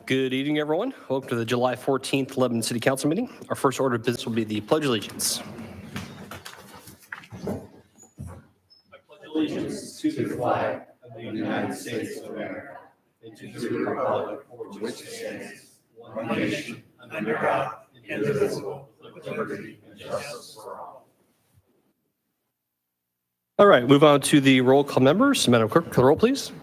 Good evening, everyone. Welcome to the July 14th Lebanon City Council meeting. Our first order of business will be the Pledge of Allegiance. I pledge allegiance to the flag of the United States of America and to the republic for which it stands, one nation, under God, indivisible, with liberty and justice for all. All right, move on to the roll call members. Madam Clerk, the roll, please.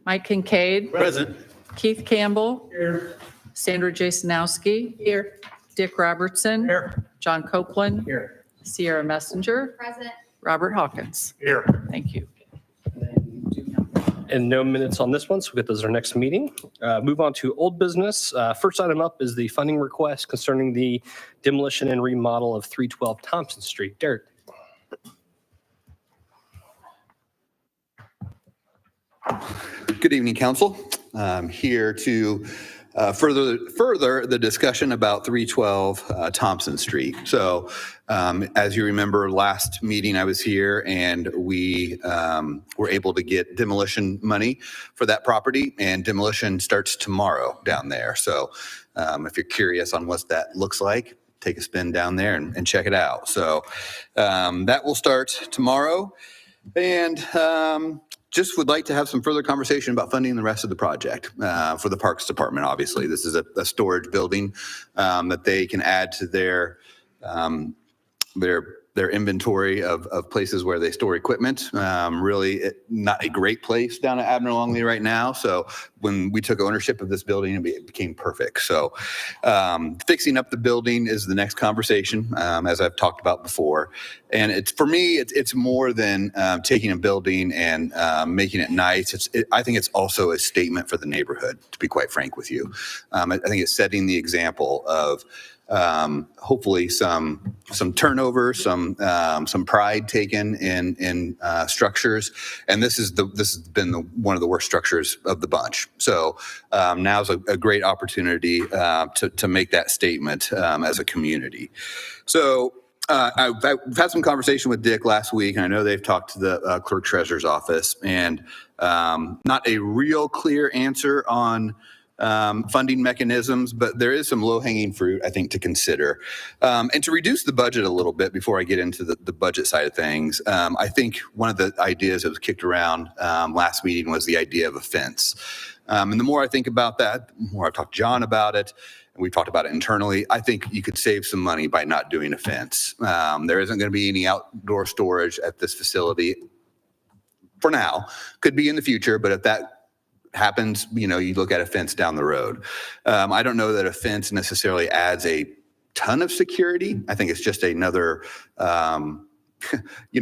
Mike Kincaid. Present. Keith Campbell. Here. Sandra Jasanowski. Here. Dick Robertson. Here. John Copeland. Here. Sierra Messenger. Present. Robert Hawkins. Here. Thank you. And no minutes on this one, so we'll get those at our next meeting. Move on to old business. First item up is the funding request concerning the demolition and remodel of 312 Thompson Street. Derek. Good evening, Council. I'm here to further the discussion about 312 Thompson Street. So as you remember, last meeting I was here and we were able to get demolition money for that property, and demolition starts tomorrow down there. So if you're curious on what that looks like, take a spin down there and check it out. So that will start tomorrow. And just would like to have some further conversation about funding the rest of the project for the Parks Department. Obviously, this is a storage building that they can add to their inventory of places where they store equipment. Really not a great place down at Abner Longley right now. So when we took ownership of this building, it became perfect. So fixing up the building is the next conversation, as I've talked about before. And for me, it's more than taking a building and making it nice. I think it's also a statement for the neighborhood, to be quite frank with you. I think it's setting the example of hopefully some turnover, some pride taken in structures, and this has been one of the worst structures of the bunch. So now's a great opportunity to make that statement as a community. So I've had some conversation with Dick last week, and I know they've talked to the clerk treasurer's office, and not a real clear answer on funding mechanisms, but there is some low-hanging fruit, I think, to consider. And to reduce the budget a little bit before I get into the budget side of things, I think one of the ideas that was kicked around last meeting was the idea of a fence. And the more I think about that, the more I've talked to John about it, and we've talked about it internally, I think you could save some money by not doing a fence. There isn't going to be any outdoor storage at this facility for now. Could be in the future, but if that happens, you look at a fence down the road. I don't know that a fence necessarily adds a ton of security. I think it's just another,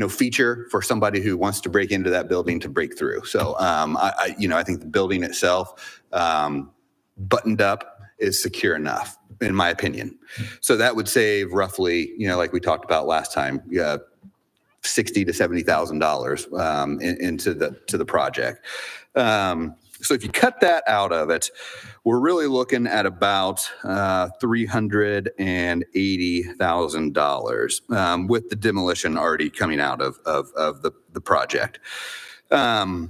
feature for somebody who wants to break into that building to break through. So, I think the building itself, buttoned up, is secure enough, in my opinion. So that would save roughly, like we talked about last time, $60,000 to $70,000 into the project. So if you cut that out of it, we're really looking at about $380,000 with the demolition already coming out of the project. I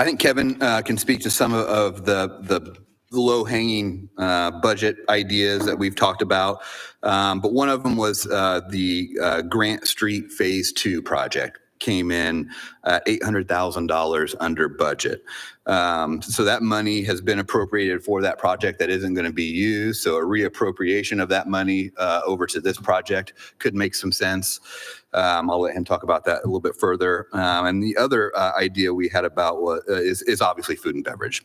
think Kevin can speak to some of the low-hanging budget ideas that we've talked about, but one of them was the Grant Street Phase 2 project. Came in $800,000 under budget. So that money has been appropriated for that project that isn't going to be used. So a reappropriation of that money over to this project could make some sense. I'll let him talk about that a little bit further. And the other idea we had about is obviously food and beverage.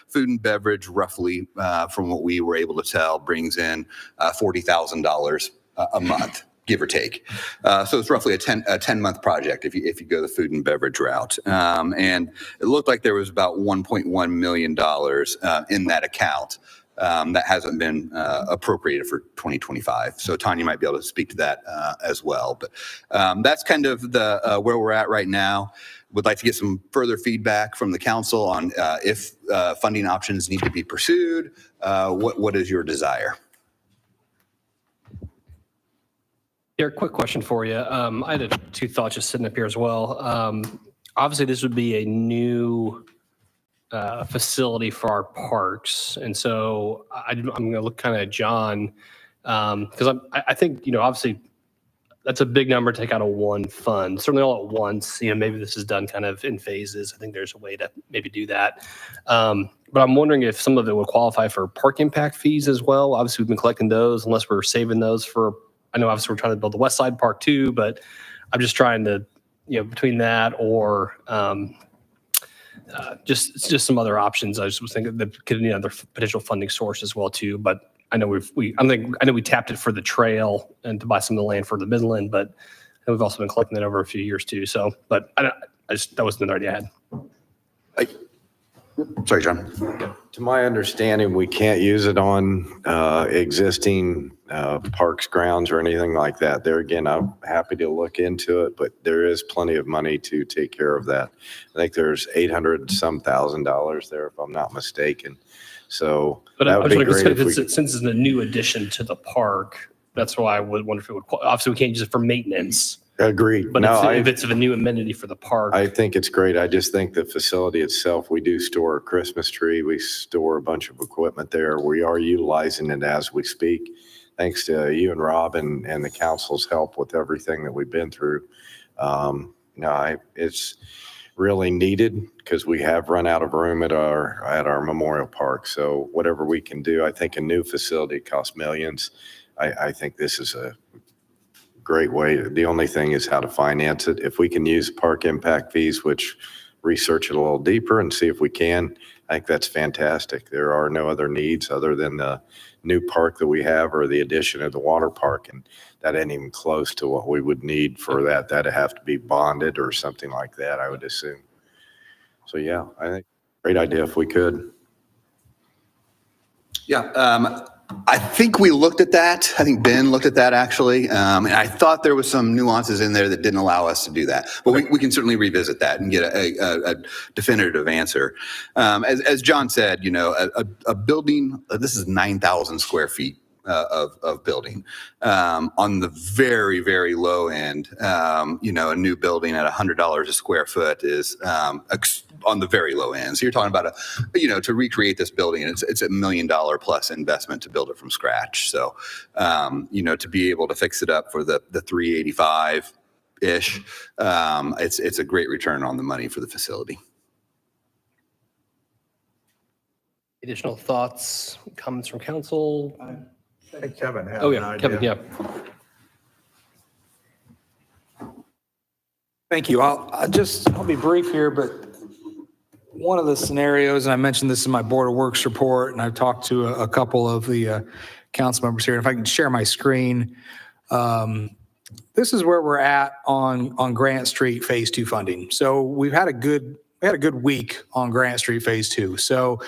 Food and beverage, roughly, from what we were able to tell, brings in $40,000 a month, give or take. So it's roughly a 10-month project if you go the food and beverage route. And it looked like there was about $1.1 million in that account that hasn't been appropriated for 2025. So Tanya might be able to speak to that as well. But that's kind of the where we're at right now. Would like to get some further feedback from the council on if funding options need to be pursued. What is your desire? Derek, quick question for you. I had two thoughts just sitting up here as well. Obviously, this would be a new facility for our parks. And so I'm going to look kind of at John because I think, obviously that's a big number to take out of one fund, certainly all at once. Maybe this is done kind of in phases. I think there's a way to maybe do that. But I'm wondering if some of it would qualify for park impact fees as well. Obviously, we've been collecting those unless we're saving those for, I know obviously we're trying to build the West Side Park too, but I'm just trying to, between that or just some other options. I just was thinking that could be another potential funding source as well too. But I know I know we tapped it for the trail and to buy some of the land for the Midland, but we've also been collecting that over a few years too. So, but that was another idea I had. Sorry, John. To my understanding, we can't use it on existing parks, grounds, or anything like that. There again, I'm happy to look into it, but there is plenty of money to take care of that. I think there's $800-some thousand there, if I'm not mistaken. So But that I would was be wondering, great if we since it's a new addition to the park, that's why I would wonder if it would, obviously we can't use it for maintenance, agreed. but No, if it's a new amenity for the park. I think it's great. I just think the facility itself, we do store a Christmas tree. We store a bunch of equipment there. We are utilizing it as we speak. Thanks to you and Rob and the council's help with everything that we've been through. It's really needed because we have run out of room at our memorial park. So whatever we can do, I think a new facility costs millions. I think this is a great way. The only thing is how to finance it. If we can use park impact fees, which research it a little deeper and see if we can, I think that's fantastic. There are no other needs other than the new park that we have or the addition of the water park. And that ain't even close to what we would need for that. That'd have to be bonded or something like that, I would assume. So yeah, I think great idea if we could. Yeah, I think we looked at that. I think Ben looked at that actually. And I thought there was some nuances in there that didn't allow us to do that. But we can certainly revisit that and get a definitive answer. As John said, a building, this is 9,000 square feet of building. On the very, very low end, a new building at $100 a square foot is on the very low end. So you're talking about to recreate this building, it's $1 million plus investment to build it from scratch. So, to be able to fix it up for the 385 ish, it's a great return on the money for the facility. Additional thoughts, comments from council? I think Kevin had Oh an yeah, idea. Kevin, yeah. Thank you. I'll be brief here, but one of the scenarios, and I mentioned this in my Board of Works report, and I've talked to a couple of the council members here. If I can share my screen, this is where we're at on Grant Street Phase 2 funding. So we had a good week on Grant Street Phase 2. So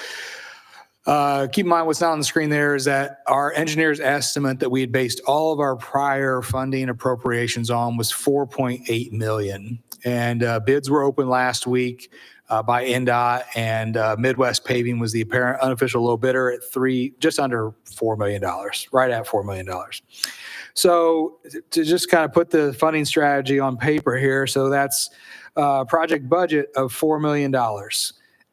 keep in mind what's not on the screen there is that our engineer's estimate that we had based all of our prior funding appropriations on was $4.8 million. And bids were open last week by NDOT, and Midwest Paving was the apparent unofficial low bidder at just under $4 million, right at $4 million. So to just kind of put the funding strategy on paper here, so that's a project budget of $4 million.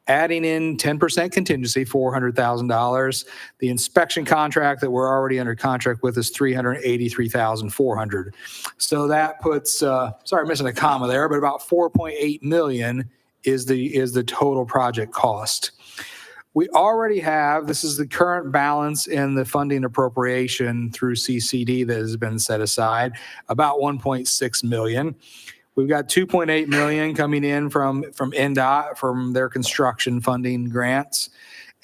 Adding in 10% contingency, $400,000. The inspection contract that we're already under contract with is $383,400. So that puts, sorry, I'm missing a comma there, but about $4.8 million is the total project cost. We already have, this is the current balance in the funding appropriation through CCD that has been set aside, about $1.6 million. We've got $2.8 million coming in from NDOT, from their construction funding grants.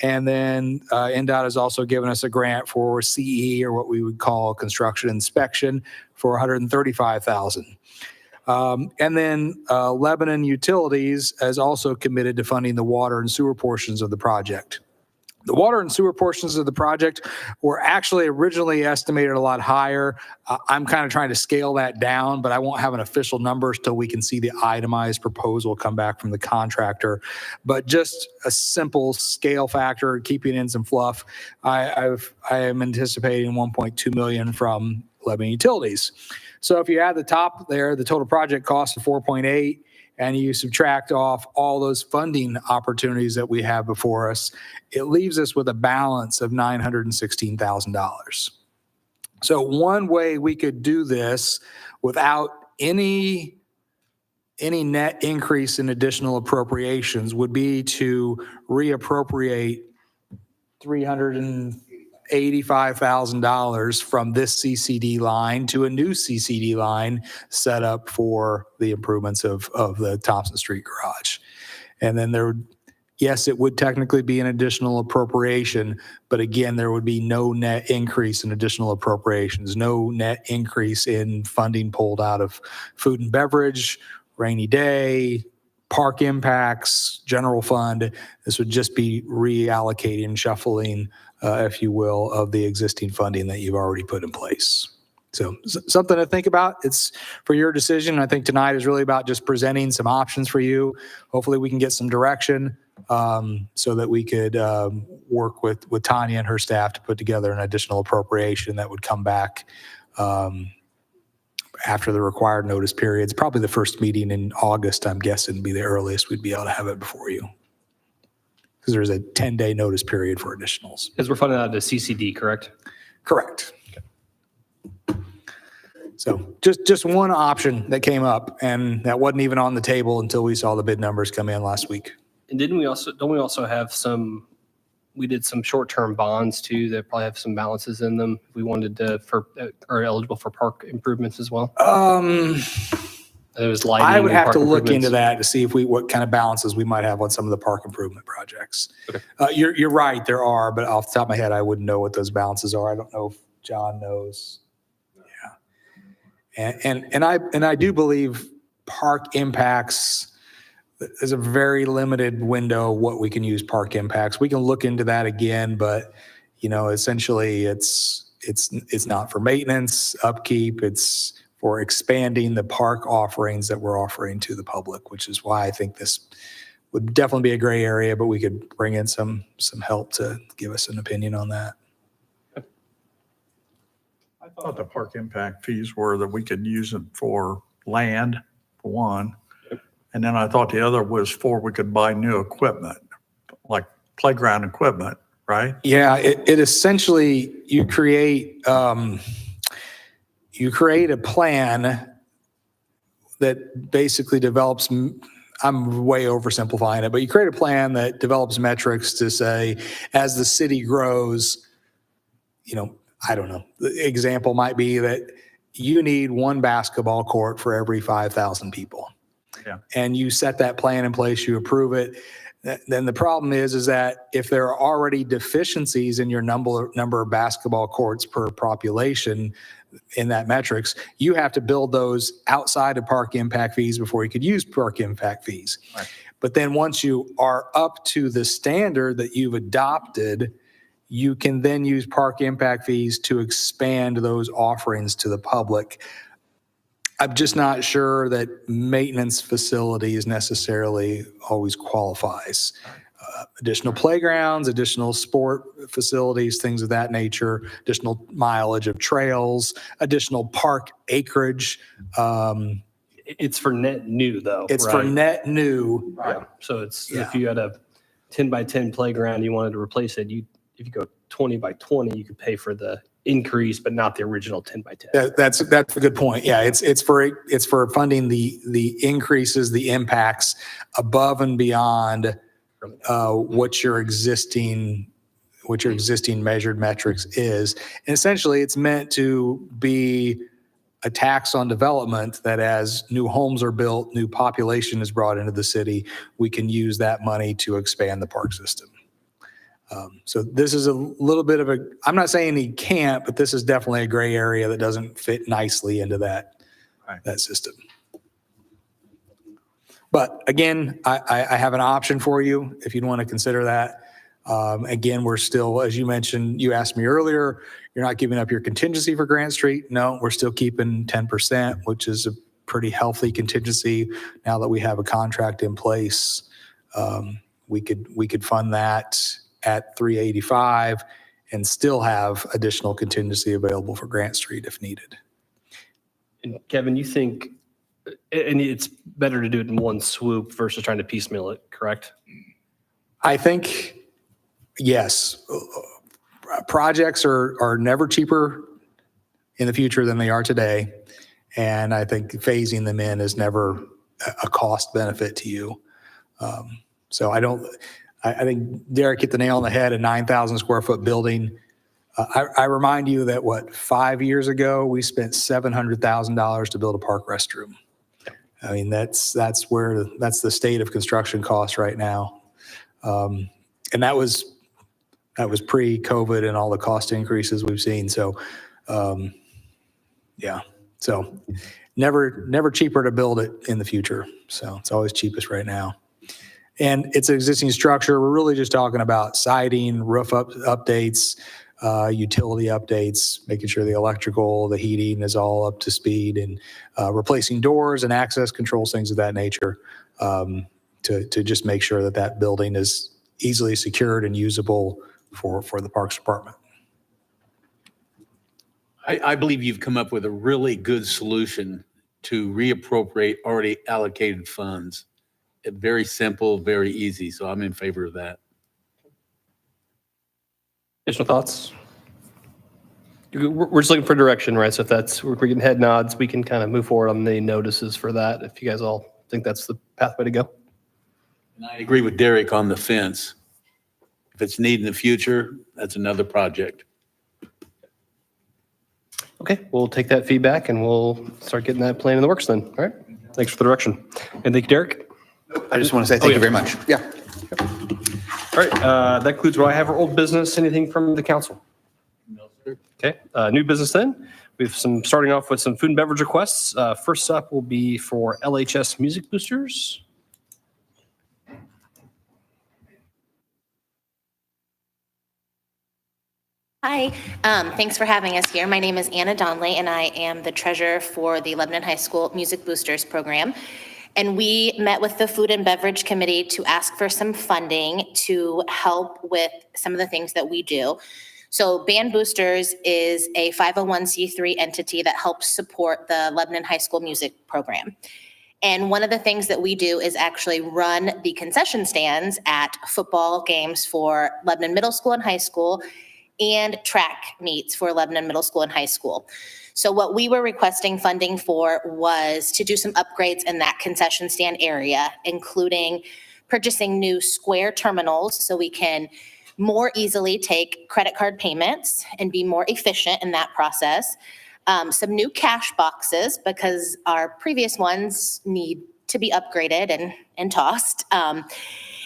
And then NDOT has also given us a grant for CE, or what we would call construction inspection, for $135,000. And then Lebanon Utilities has also committed to funding the water and sewer portions of the project. The water and sewer portions of the project were actually originally estimated a lot higher. I'm kind of trying to scale that down, but I won't have an official number till we can see the itemized proposal come back from the contractor. But just a simple scale factor, keeping in some fluff, I am anticipating $1.2 million from Lebanon Utilities. So if you add the top there, the total project cost of 4.8, and you subtract off all those funding opportunities that we have before us, it leaves us with a balance of $916,000. So one way we could do this without any net increase in additional appropriations would be to reappropriate $385,000 from this CCD line to a new CCD line set up for the improvements of the Thompson Street garage. And then yes, it would technically be an additional appropriation, but again, there would be no net increase in additional appropriations, no net increase in funding pulled out of food and beverage, rainy day, park impacts, general fund. This would just be reallocating, shuffling, if you will, of the existing funding that you've already put in place. So something to think about. It's for your decision. I think tonight is really about just presenting some options for you. Hopefully we can get some direction so that we could work with Tanya and her staff to put together an additional appropriation that would come back after the required notice periods. Probably the first meeting in August, I'm guessing, would be the earliest we'd be able to have it before you. Because there's a 10-day notice period for additionals. Because we're funding out to CCD, correct? Correct. So just one option that came up, and that wasn't even on the table until we saw the bid numbers come in last week. And don't we also have we did some short-term bonds too that probably have some balances in them. We wanted to, are eligible for park improvements as well. It was lighting. I would and have park to look into improvements. that to see what kind of balances we might have on some of the park improvement projects. Okay. You're right, there are, but off the top of my head, I wouldn't know what those balances are. I don't know if John knows. Yeah. And I do believe park impacts, there's a very limited window what we can use park impacts. We can look into that again, but essentially it's not for maintenance, upkeep. It's for expanding the park offerings that we're offering to the public, which is why I think this would definitely be a gray area, but we could bring in some help to give us an opinion on that. I thought the park impact fees were that we could use it for land, for one. And then I thought the other was we could buy new equipment, like playground equipment, right? Yeah, it essentially, you create a plan that basically develops, I'm way oversimplifying it, but you create a plan that develops metrics to say, as the city grows, I don't know, the example might be that you need one basketball court for every 5,000 people. Yeah. And you set that plan in place, you approve it. Then the problem is that if there are already deficiencies in your number of basketball courts per population in that metrics, you have to build those outside of park impact fees before you could use park impact fees. Right. But then once you are up to the standard that you've adopted, you can then use park impact fees to expand those offerings to the public. I'm just not sure that maintenance facilities necessarily always qualifies. Additional playgrounds, additional sport facilities, things of that nature, additional mileage of trails, additional park acreage. It's for net new though. It's right? for net new. Yeah. So it's Yeah. if you had a 10 by 10 playground, you wanted to replace it, if you go 20 by 20, you could pay for the increase, but not the original 10 by 10. That's a good point. Yeah, it's for funding the increases, the impacts above and beyond what your existing measured metrics is. And essentially, it's meant to be a tax on development that as new homes are built, new population is brought into the city, we can use that money to expand the park system. So this is a little bit of I'm not saying he can't, but this is definitely a gray area that doesn't fit nicely into that system. But again, I have an option for you if you'd want to consider that. Again, we're still, as you mentioned, you asked me earlier, you're not giving up your contingency for Grant Street. No, we're still keeping 10%, which is a pretty healthy contingency now that we have a contract in place. We could fund that at 385 and still have additional contingency available for Grant Street if needed. And Kevin, you think And it's better to do it in one swoop versus trying to piecemeal it, correct? I think, yes, projects are never cheaper in the future than they are today. And I think phasing them in is never a cost benefit to you. So I think Derek hit the nail on the head, a 9,000 square foot building. I remind you that 5 years ago, we spent $700,000 to build a park restroom. I mean, that's the state of construction costs right now. And that was pre-COVID and all the cost increases we've seen. So, yeah, so never cheaper to build it in the future. So it's always cheapest right now. And it's an existing structure. We're really just talking about siding, roof updates, utility updates, making sure the electrical, the heating is all up to speed, and replacing doors and access controls, things of that nature, to just make sure that that building is easily secured and usable for the Parks Department. I believe you've come up with a really good solution to reappropriate already allocated funds. Very simple, very easy. So I'm in favor of that. Additional thoughts? We're just looking for direction, right? So if we're getting head nods, we can kind of move forward on the notices for that. If you guys all think that's the pathway to go. And I agree with Derek on the fence. If it's needed in the future, that's another project. Okay, we'll take that feedback and we'll start getting that plan in the works then. All right. Thanks for the direction. And thank you, Derek. I just want to say thank you very much. Yeah. All right, that concludes what I have for old business. Anything from the council? No, sir. Okay, new business then. We have starting off with some food and beverage requests. First up will be for LHS Music Boosters. Hi, thanks for having us here. My name is Anna Donley, and I am the treasurer for the Lebanon High School Music Boosters program. And we met with the Food and Beverage Committee to ask for some funding to help with some of the things that we do. So Band Boosters is a 501c3 entity that helps support the Lebanon High School Music program. And one of the things that we do is actually run the concession stands at football games for Lebanon Middle School and High School, and track meets for Lebanon Middle School and High School. So what we were requesting funding for was to do some upgrades in that concession stand area, including purchasing new square terminals so we can more easily take credit card payments and be more efficient in that process. Some new cash boxes because our previous ones need to be upgraded and tossed. And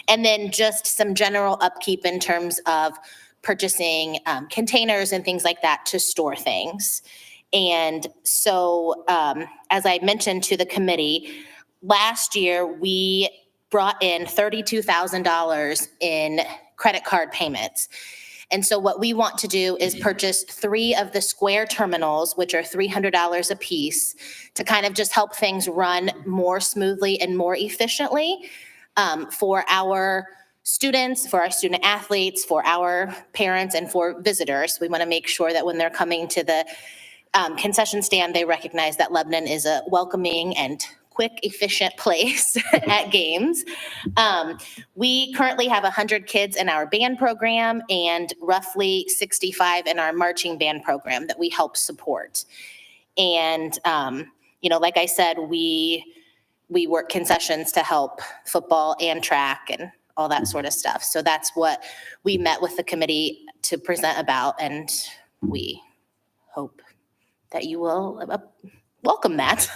then just some general upkeep in terms of purchasing containers and things like that to store things. And so, as I mentioned to the committee, last year we brought in $32,000 in credit card payments. And so what we want to do is purchase 3 of the square terminals, which are $300 a piece, to kind of just help things run more smoothly and more efficiently for our students, for our student athletes, for our parents, and for visitors. We want to make sure that when they're coming to the concession stand, they recognize that Lebanon is a welcoming and quick, efficient place at games. We currently have 100 kids in our band program and roughly 65 in our marching band program that we help support. And, like I said, we work concessions to help football and track and all that sort of stuff. So that's what we met with the committee to present about, and we hope that you will welcome that.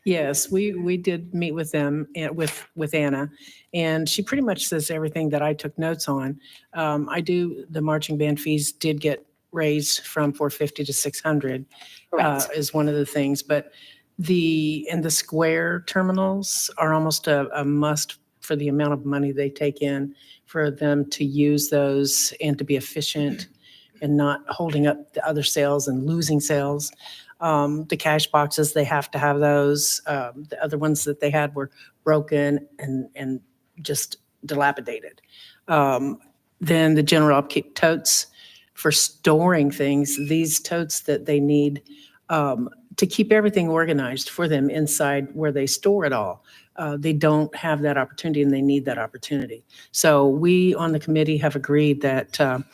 Yes, we did meet with them and with Anna, and she pretty much says everything that I took notes on. The marching band fees did get raised from $450 to $600 is one of the things, but the square terminals are almost a must for the amount of money they take in for them to use those and to be efficient and not holding up the other sales and losing sales. The cash boxes, they have to have those. The other ones that they had were broken and just dilapidated. Then the general upkeep totes for storing things, these totes that they need to keep everything organized for them inside where they store it all. They don't have that opportunity and they need that opportunity. So we on the committee have agreed that and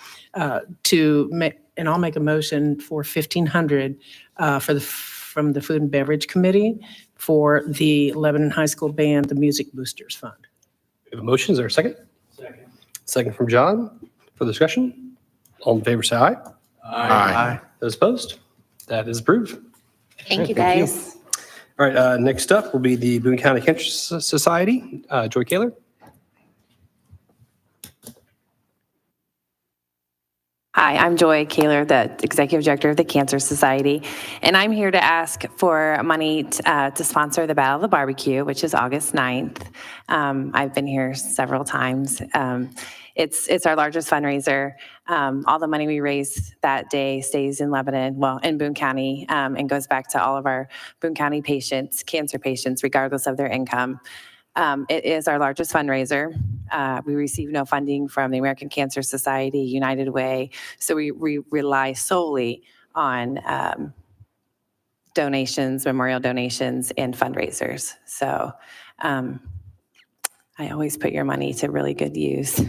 I'll make a motion for 1,500 from the Food and Beverage Committee for the Lebanon High School Band, the Music Boosters Fund. We have a motion. Is there a second? Second. Second from John. For discussion. All in favor, say aye. Aye. Those opposed? That is approved. Thank you, Thank you. guys. All right, next up will be the Boone County Cancer Society. Joy Kaler. Hi, I'm Joy Kaler, the Executive Director of the Cancer Society, and I'm here to ask for money to sponsor the Battle of the Barbecue, which is August 9th. I've been here several times. It's our largest fundraiser. All the money we raise that day stays in Lebanon, well, in Boone County, and goes back to all of our Boone County patients, cancer patients, regardless of their income. It is our largest fundraiser. We receive no funding from the American Cancer Society, United Way, so we rely solely on donations, memorial donations, and fundraisers. So I always put your money to really good use.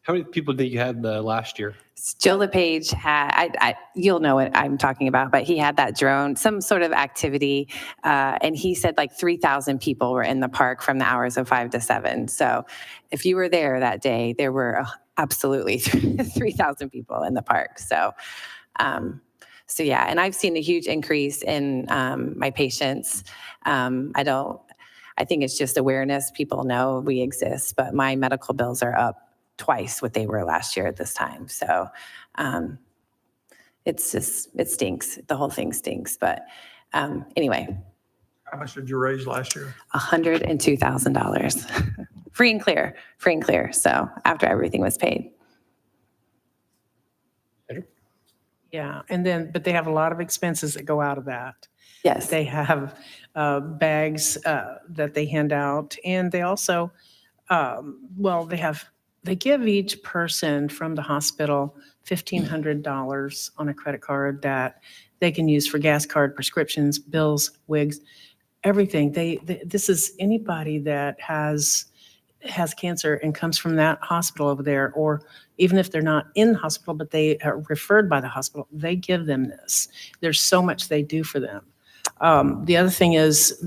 How many people did you have last year? Joe LePage had, you'll know what I'm talking about, but he had that drone, some sort of activity, and he said like 3,000 people were in the park from the hours of 5 to 7. So if you were there that day, there were absolutely 3,000 people in the park. So yeah, and I've seen a huge increase in my patients. I think it's just awareness. People know we exist, but my medical bills are up twice what they were last year at this time. So it stinks. The whole thing stinks. But anyway. How much did you raise last year? $102,000. Free and clear. So after everything was paid. Yeah, but they have a lot of expenses that go out of that. Yes. They have bags that they hand out, and they also, they give each person from the hospital $1,500 on a credit card that they can use for gas card, prescriptions, bills, wigs, everything. This is anybody that has cancer and comes from that hospital over there, or even if they're not in the hospital, but they are referred by the hospital, they give them this. There's so much they do for them. The other thing is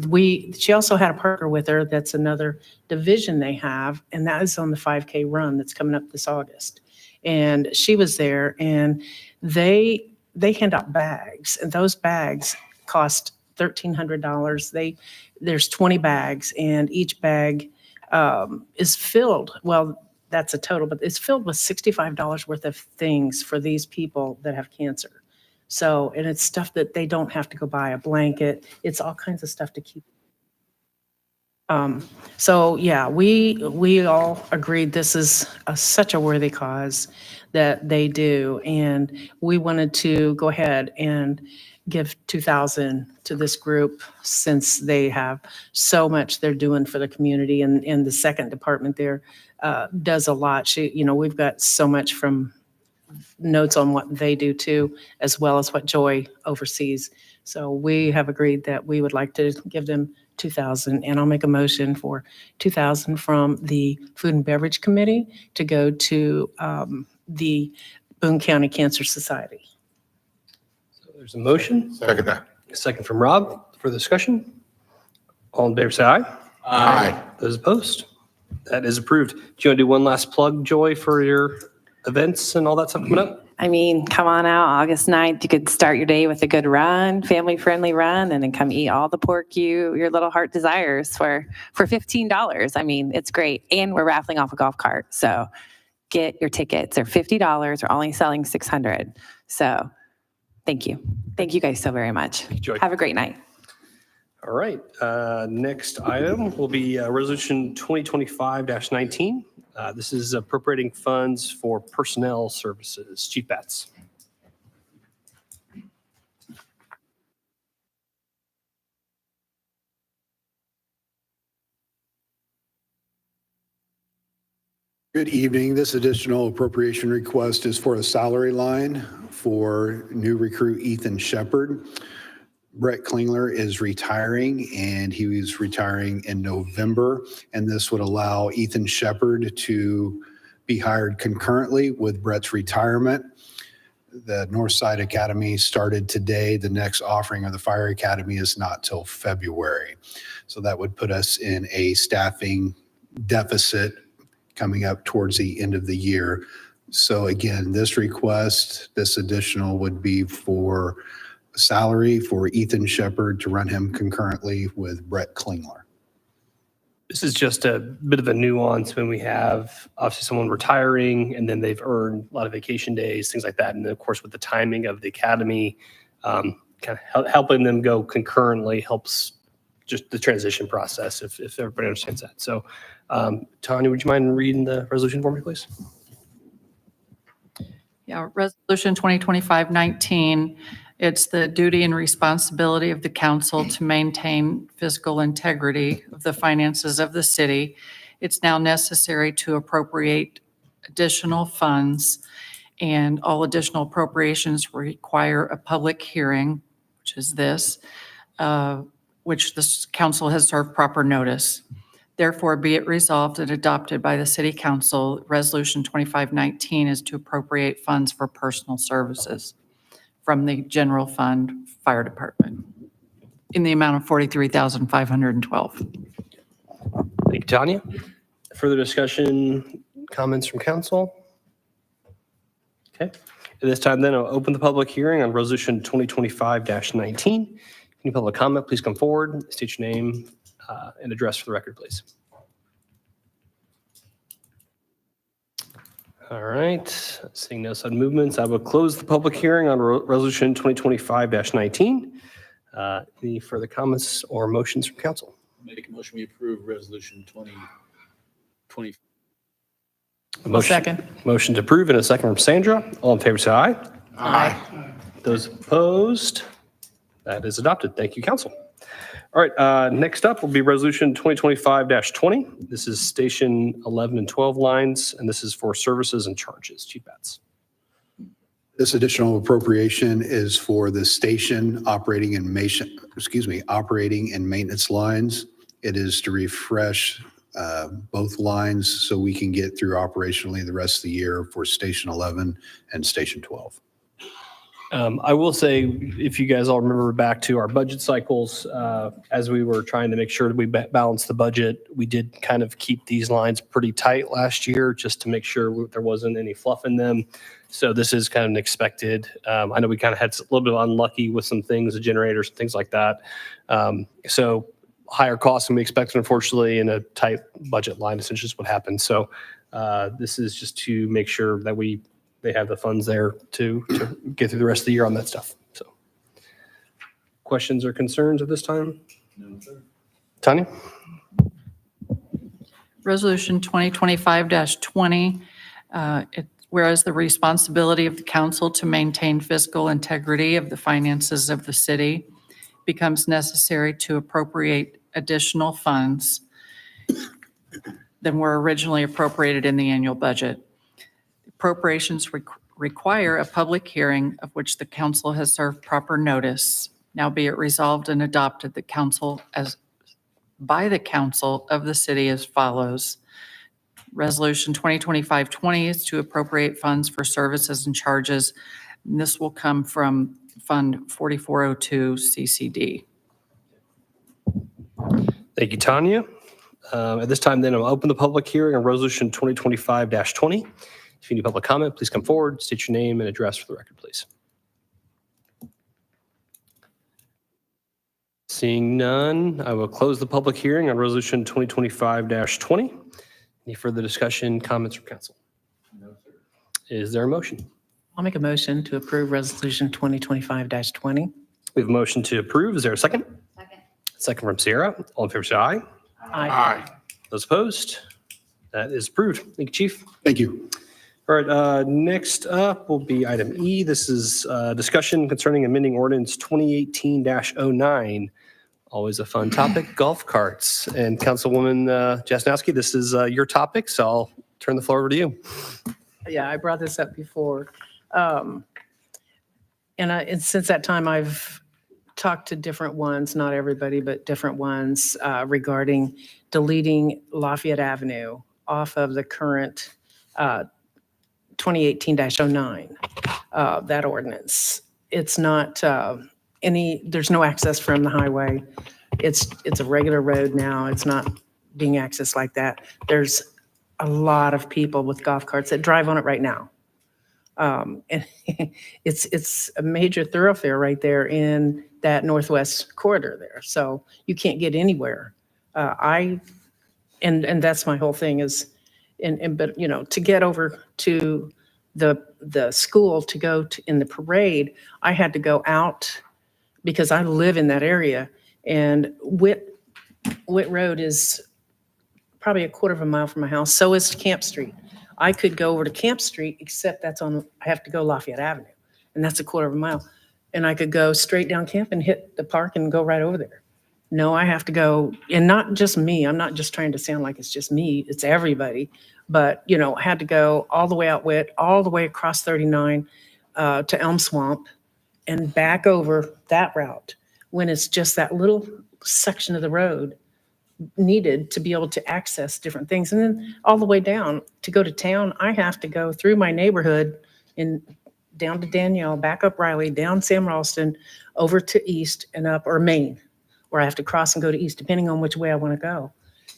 she also had a partner with her. That's another division they have, and that is on the 5K run that's coming up this August. And she was there, and they hand out bags, and those bags cost $1,300. There's 20 bags, and each bag is filled. Well, that's a total, but it's filled with $65 worth of things for these people that have cancer. So, and it's stuff that they don't have to go buy, a blanket. It's all kinds of stuff to keep. So yeah, we all agreed this is such a worthy cause that they do. And we wanted to go ahead and give $2,000 to this group since they have so much they're doing for the community. And the second department there does a lot. We've got so much from notes on what they do too, as well as what Joy oversees. So we have agreed that we would like to give them $2,000, and I'll make a motion for $2,000 from the Food and Beverage Committee to go to the Boone County Cancer Society. So there's a motion. Second that. A second from Rob for discussion. All in favor, say aye. Aye. Those opposed? That is approved. Do you want to do one last plug, Joy, for your events and all that stuff coming up? I mean, come on out August 9th. You could start your day with a good run, family-friendly run, and then come eat all the pork your little heart desires for $15. I mean, it's great. And we're raffling off a golf cart. So get your tickets. They're $50. We're only selling 600. So thank you. Thank you guys so very much. Joy. Have a great night. All right. Next item will be Resolution 2025-19. This is appropriating funds for personnel services. Chief Batts. Good evening. This additional appropriation request is for a salary line for new recruit Ethan Shepard. Brett Klingler is retiring, and he was retiring in November, and this would allow Ethan Shepard to be hired concurrently with Brett's retirement. The Northside Academy started today. The next offering of the Fire Academy is not till February. So that would put us in a staffing deficit coming up towards the end of the year. So again, this request, this additional would be for salary for Ethan Shepard to run him concurrently with Brett Klingler. This is just a bit of a nuance when we have obviously someone retiring and then they've earned a lot of vacation days, things like that. And then of course, with the timing of the academy, kind of helping them go concurrently helps just the transition process, if everybody understands that. So Tanya, would you mind reading the resolution for me, please? Yeah, Resolution 2025-19, it's the duty and responsibility of the council to maintain fiscal integrity of the finances of the city. It's now necessary to appropriate additional funds, and all additional appropriations require a public hearing, which is this, which this council has served proper notice. Therefore, be it resolved and adopted by the City Council, Resolution 2519 is to appropriate funds for personal services from the General Fund Fire Department in the amount of $43,512. Thank you, Tanya. Further discussion, comments from council? Okay. At this time, then, I'll open the public hearing on Resolution 2025-19. Any public comment, please come forward, state your name and address for the record, please. All right, seeing no sudden movements, I will close the public hearing on Resolution 2025-19. Any further comments or motions from council? Make a motion, we approve Resolution 2020. Second. Motion to approve and a second from Sandra. All in favor, say aye. Aye. Those opposed? That is adopted. Thank you, council. All right, next up will be Resolution 2025-20. This is Station 11 and 12 lines, and this is for services and charges. Chief Batts. This additional appropriation is for the station operating and maintenance lines. It is to refresh both lines so we can get through operationally the rest of the year for Station 11 and Station 12. I will say, if you guys all remember back to our budget cycles, as we were trying to make sure that we balanced the budget, we did kind of keep these lines pretty tight last year just to make sure there wasn't any fluff in them. So this is kind of an expected. I know we kind of had a little bit of unlucky with some things, the generators and things like that. So higher costs than we expected, unfortunately, in a tight budget line, essentially is what happened. So this is just to make sure that they have the funds there to get through the rest of the year on that stuff. So questions or concerns at this time? No, sir. Tanya? Resolution 2025-20, whereas the responsibility of the council to maintain fiscal integrity of the finances of the city becomes necessary to appropriate additional funds than were originally appropriated in the annual budget. Appropriations require a public hearing of which the council has served proper notice. Now be it resolved and adopted by the council of the city as follows. Resolution 2025-20 is to appropriate funds for services and charges. And this will come from Fund 4402 CCD. Thank you, Tanya. At this time, then, I'll open the public hearing on Resolution 2025-20. If you need public comment, please come forward, state your name and address for the record, please. Seeing none, I will close the public hearing on Resolution 2025-20. Any further discussion, comments from council? No, sir. Is there a motion? I'll make a motion to approve Resolution 2025-20. We have a motion to approve. Is there a second? Second. Second from Sierra. All in favor, say aye. Aye. Those opposed? That is approved. Thank you, Chief. Thank you. All right, next up will be item E. This is discussion concerning amending ordinance 2018-09. Always a fun topic, golf carts. And Councilwoman Jasnowski, this is your topic, so I'll turn the floor over to you. Yeah, I brought this up before. And since that time, I've talked to different ones, not everybody, but different ones regarding deleting Lafayette Avenue off of the current 2018-09, that ordinance. It's not there's no access from the highway. It's a regular road now. It's not being accessed like that. There's a lot of people with golf carts that drive on it right now. And it's a major thoroughfare right there in that northwest corridor there. So you can't get anywhere. And that's my whole thing is, but you know, to get over to the school to go to in the parade, I had to go out because I live in that area, and Witt Road is probably a quarter of a mile from my house. So is Camp Street. I could go over to Camp Street, except I have to go Lafayette Avenue, and that's a quarter of a mile. And I could go straight down Camp and hit the park and go right over there. No, I have to go, and not just me. I'm not just trying to sound like it's just me. It's everybody. But, you know, I had to go all the way out Witt, all the way across 39 to Elm Swamp and back over that route when it's just that little section of the road needed to be able to access different things. And then all the way down to go to town, I have to go through my neighborhood and down to Danielle, back up Riley, down Sam Ralston, over to East and up, or Main, where I have to cross and go to East, depending on which way I want to go.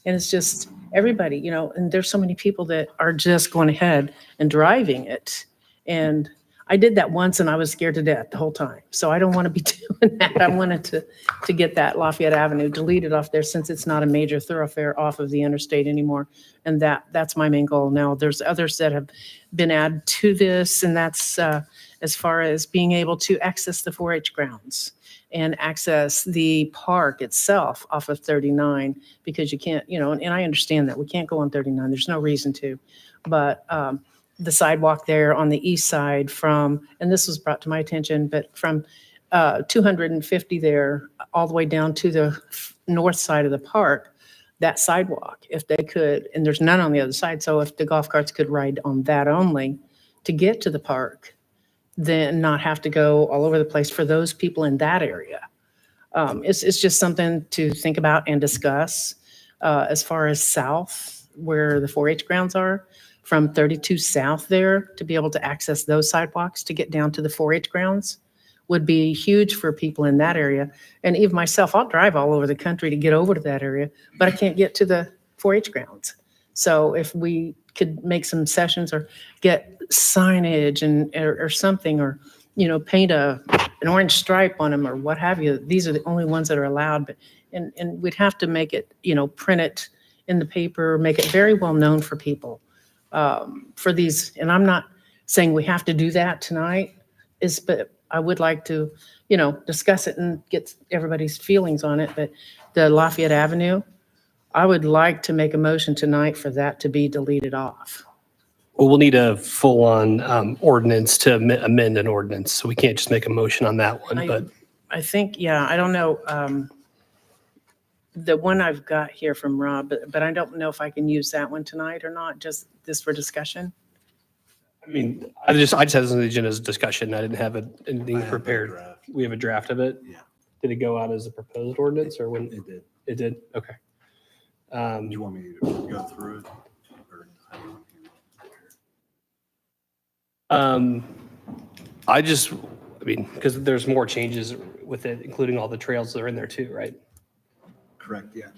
And it's just everybody, you know, and there's so many people that are just going ahead and driving it. And I did that once and I was scared to death the whole time. So I don't want to be doing that. I wanted to get that Lafayette Avenue deleted off there since it's not a major thoroughfare off of the interstate anymore. And that's my main goal. Now, there's others that have been added to this, and that's as far as being able to access the 4-H grounds and access the park itself off of 39, because you can't, you know, and I understand that we can't go on 39. There's no reason to, but the sidewalk there on the east side from, and this was brought to my attention, but from 250 there all the way down to the north side of the park, that sidewalk, if they could, and there's none on the other side, so if the golf carts could ride on that only to get to the park, then not have to go all over the place for those people in that area. It's just something to think about and discuss. As far as south, where the 4-H grounds are, from 32 south there, to be able to access those sidewalks to get down to the 4-H grounds would be huge for people in that area. And even myself, I'll drive all over the country to get over to that area, but I can't get to the 4-H grounds. So if we could make some sessions or get signage or something, or, you know, paint an orange stripe on them or what have you. These are the only ones that are allowed, but and we'd have to make it, you know, print it in the paper, make it very well known for people for these. And I'm not saying we have to do that tonight, but I would like to, you know, discuss it and get everybody's feelings on it. But the Lafayette Avenue, I would like to make a motion tonight for that to be deleted off. Well, we'll need a full-on ordinance to amend an ordinance, so we can't just make a motion on that one, but. I think, yeah, I don't know. The one I've got here from Rob, but I don't know if I can use that one tonight or not, just this for discussion. I mean, I just had this on the agenda as a discussion. I didn't have anything prepared. We have a draft of it? Yeah. Did it go out as a proposed ordinance or when? It did. It did? Okay. Do you want me to go through it? Or how do you want to handle I mean, because there's more changes with it, including all the trails that are in there too, right? Correct, yeah.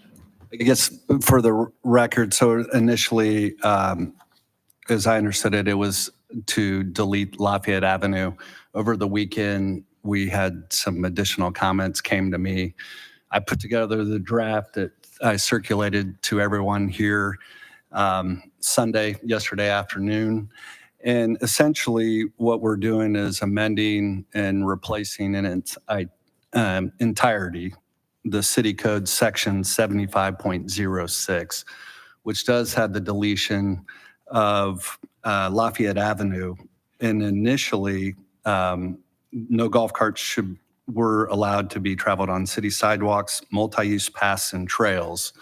I guess for the record, so initially, as I understood it, it was to delete Lafayette Avenue. Over the weekend, we had some additional comments came to me. I put together the draft that I circulated to everyone here yesterday afternoon. And essentially what we're doing is amending and replacing in its entirety the city code section 75.06, which does have the deletion of Lafayette Avenue. And initially, no golf carts were allowed to be traveled on city sidewalks, multi-use paths and trails.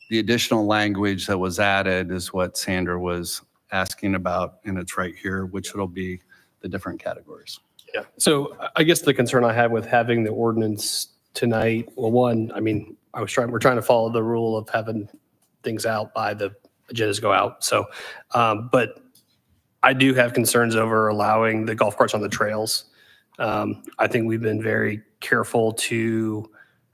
The additional language that was added is what Sandra was asking about, and it's right here, which it'll be the different categories. Yeah. So I guess the concern I had with having the ordinance tonight, well, one, I mean, we're trying to follow the rule of having things out by the agendas go out. So, but I do have concerns over allowing the golf carts on the trails. I think we've been very careful to,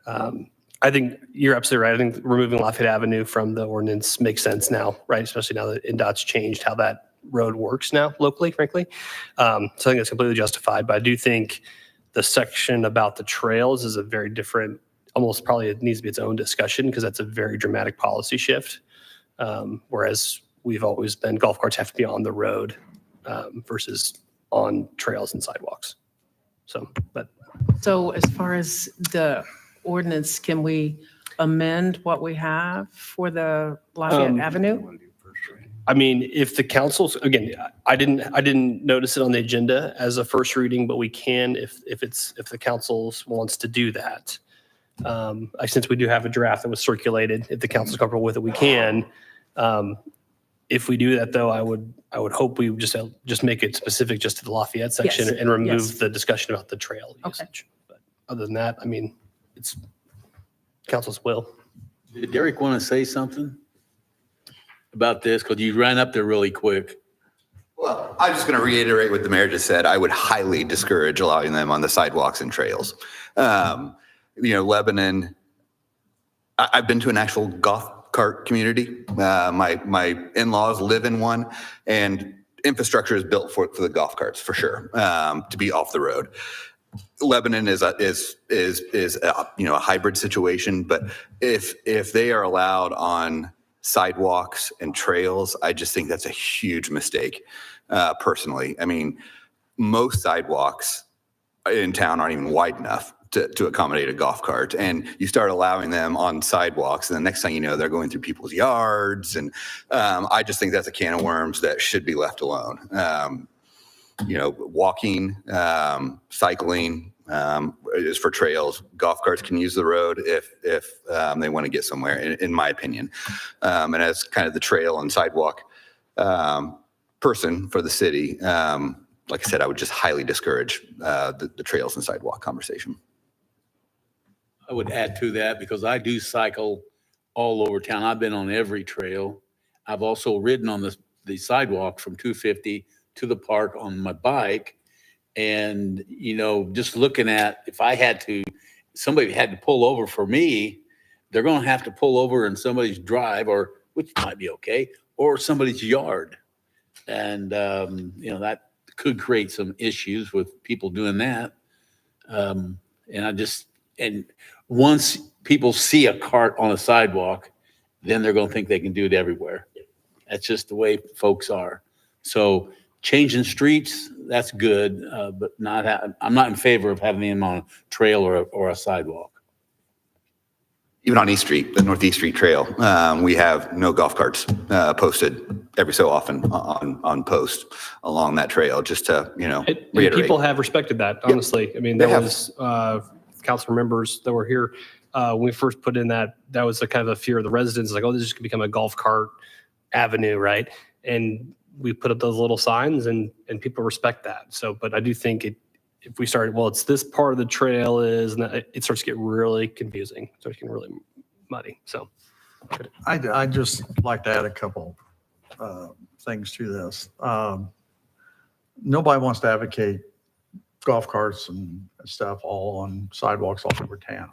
I think you're absolutely right. I think removing Lafayette Avenue from the ordinance makes sense now, right? Especially now that NDOT's changed how that road works now locally, frankly. So I think it's completely justified, but I do think the section about the trails is a very different, almost probably it needs to be its own discussion because that's a very dramatic policy shift. Whereas we've always been golf carts have to be on the road versus on trails and sidewalks. So, but So as far as the ordinance, can we amend what we have for the Lafayette Avenue? I mean, if the council's, again, I didn't notice it on the agenda as a first reading, but we can if the council wants to do that. Since we do have a draft that was circulated, if the council's comfortable with it, we can. If we do that, though, I would hope we would just make it specific just to the Lafayette section Yes, and remove yes. the discussion about the trail Okay. usage. But other than that, I mean, it's council's will. Did Derek want to say something about this? Because you ran up there really quick. Well, I'm just going to reiterate what the mayor just said. I would highly discourage allowing them on the sidewalks and trails. Lebanon, I've been to an actual golf cart community. My in-laws live in one, and infrastructure is built for the golf carts for sure, to be off the road. Lebanon is a hybrid situation, but if they are allowed on sidewalks and trails, I just think that's a huge mistake. Personally, I mean, most sidewalks in town aren't even wide enough to accommodate a golf cart, and you start allowing them on sidewalks, and the next thing you know, they're going through people's yards, and I just think that's a can of worms that should be left alone. Walking, cycling is for trails. Golf carts can use the road if they want to get somewhere, in my opinion. And as kind of the trail and sidewalk person for the city, like I said, I would just highly discourage the trails and sidewalk conversation. I would add to that because I do cycle all over town. I've been on every trail. I've also ridden on the sidewalk from 250 to the park on my bike. And, just looking at, if somebody had to pull over for me, they're going to have to pull over in somebody's drive, which might be okay, or somebody's yard. And, that could create some issues with people doing that. And once people see a cart on a sidewalk, then they're going to think they can do it everywhere. That's just the way folks are. So changing streets, that's good, but I'm not in favor of having them on a trail or a sidewalk. Even on East Street, the Northeast Street Trail, we have no golf carts posted every so often on post along that trail, just to, And reiterate. people have respected that, honestly. I mean, there was council members that were here when we first put in that was a kind of a fear of the residents, like, oh, this is going to become a golf cart avenue, right? And we put up those little signs and people respect that. So, but I do think if we started, well, it's this part of the trail and it starts to get really confusing. It starts getting really muddy. So I just like to add a couple things to this. Nobody wants to advocate golf carts and stuff all on sidewalks all over town.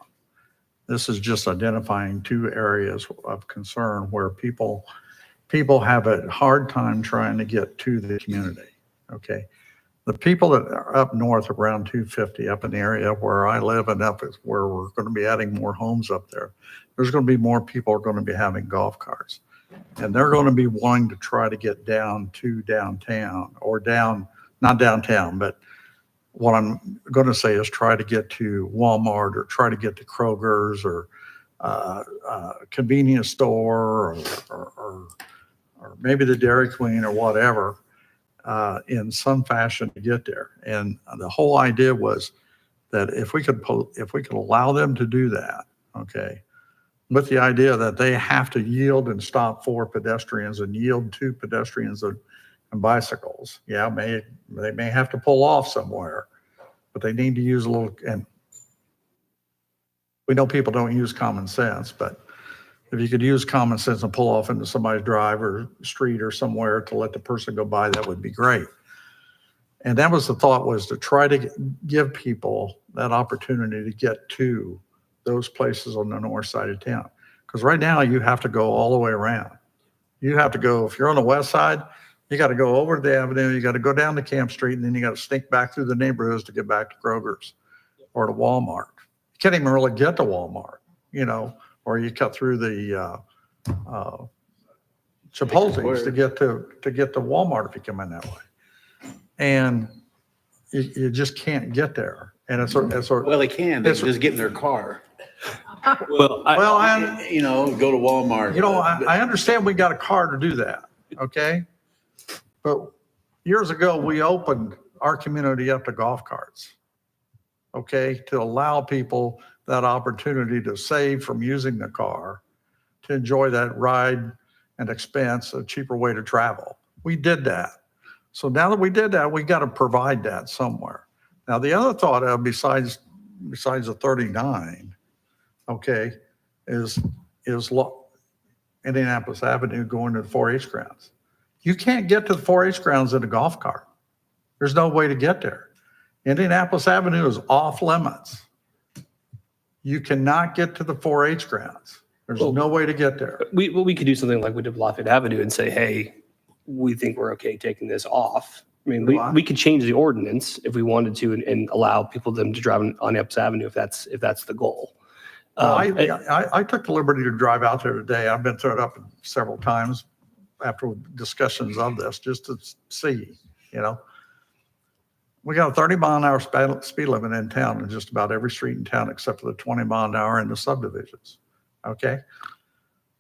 This is just identifying two areas of concern where people have a hard time trying to get to the community. Okay. The people that are up north around 250, up in the area where I live and up is where we're going to be adding more homes up there. There's going to be more people are going to be having golf carts, and they're going to be wanting to try to get down to downtown or not downtown, but what I'm going to say is try to get to Walmart or try to get to Kroger's or convenience store or maybe the Dairy Queen or whatever, in some fashion to get there. And the whole idea was that if we could allow them to do that, okay, with the idea that they have to yield and stop for pedestrians and yield to pedestrians and bicycles. Yeah, they may have to pull off somewhere, but they need to use a little, and we know people don't use common sense, but if you could use common sense and pull off into somebody's drive or street or somewhere to let the person go by, that would be great. And that was the thought, was to try to give people that opportunity to get to those places on the north side of town. Because right now you have to go all the way around. You have to go, if you're on the west side, you got to go over the avenue, you got to go down to Camp Street, and then you got to sneak back through the neighborhoods to get back to Kroger's or to Walmart. You can't even really get to Walmart, or you cut through the Chipotle's to get to Walmart if you come in that way. And you just can't get there. And Well, they can, they just get in their car. Well, Go to Walmart. I understand we got a car to do that, okay? But years ago, we opened our community up to golf carts, okay? To allow people that opportunity to save from using the car, to enjoy that ride and expense, a cheaper way to travel. We did that. So now that we did that, we got to provide that somewhere. Now, the other thought of besides the 39, okay, is Indianapolis Avenue going to the 4-H grounds. You can't get to the 4-H grounds in a golf cart. There's no way to get there. Indianapolis Avenue is off limits. You cannot get to the 4-H grounds. There's no way to get there. We could do something like we did with Lafayette Avenue and say, hey, we think we're okay taking this off. I mean, we could change the ordinance if we wanted to and allow them to drive on Epps Avenue if that's the goal. I took the liberty to drive out there today. I've been thrown up several times after discussions of this just to see, We got a 30-mile-an-hour speed limit in town in just about every street in town except for the 20-mile-an-hour in the subdivisions, okay?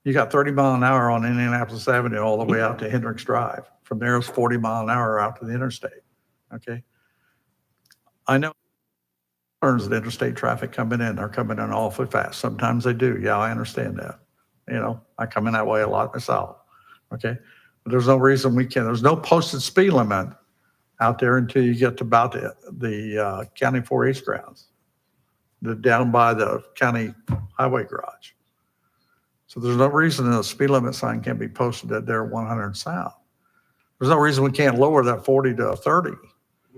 You got 30 mile an hour on Indianapolis Avenue all the way out to Hendricks Drive. From there, it's 40 mile an hour out to the interstate. Okay. I know turns the interstate traffic coming in, they're coming in awfully fast. Sometimes they do. Yeah, I understand that. I come in that way a lot myself. Okay. But there's no reason there's no posted speed limit out there until you get to about the county 4-H grounds, down by the county highway garage. So there's no reason a speed limit sign can't be posted at there 100 south. There's no reason we can't lower that 40 to 30.